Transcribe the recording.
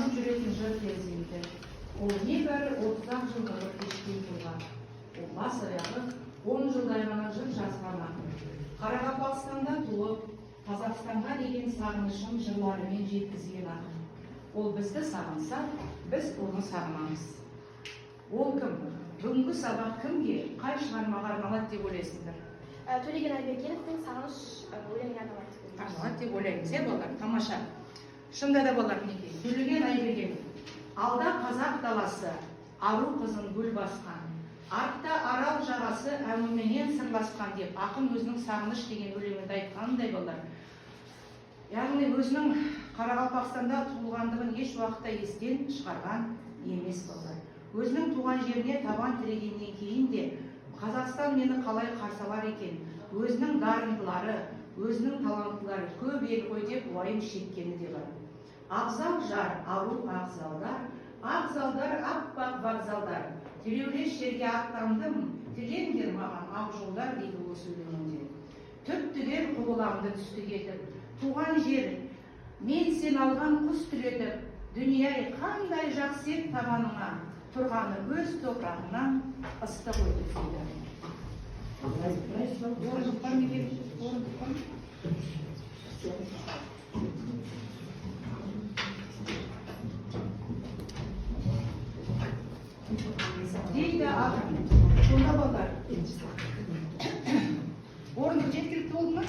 Қоғамның жүретін жыр перзенті. Ол небәрі 30 жылдағы кешкен тұлға. Ол бас аяғы 10 жылдай ғана жыр жазған ақын. Қарақалпақстанда туып, Қазақстанға деген сағынышын жырларымен жеткізген ақын. Ол бізді сағынса, біз оны сағынамыз. Ол кім? Бүгінгі сабақ кімге, қай шығармаға арналады деп ойлайсыңдар? Төлеген Айбергеновтың «Сағыныш» өлеңіне арналады деп ойлаймыз, балалар, тамаша. Шында да балалар, неге? Төлеген Айбергенов. Алда қазақ даласы, ару қызын гүл басқан. Артта арал жағасы әміменен сырласқан деп ақын өзінің «Сағыныш» деген өлеңінде айтқанындай балалар. Яғни өзінің Қарақалпақстанда туылғандығын еш уақытта естен шығарған емес балалар. Өзінің туған жеріне табан тірегеннен кейін де Қазақстан мені қалай қарсы алар екен, өзінің дарындылары, өзінің таланттылары көп ел ғой деп уайым шеккені де бар. Абзал жар, ару ағзалдар, ағзалдар, аппақ вокзалдар, тілеулес жерге аттандым, тілеңдер маған ақ жолдар дейді осы өлеңінде. Түп-түгел құбыламды түстік етіп, туған жер, мен сен алған құс түлетіп, дүние қандай жақсы ет табаныңа, тұрғаны өз топырағынан ыстық өтіп дейді. Орындыққа не керек? Орындыққа? Дейді ақын. Сонда балдар. Орындық жеткілікті болды ма?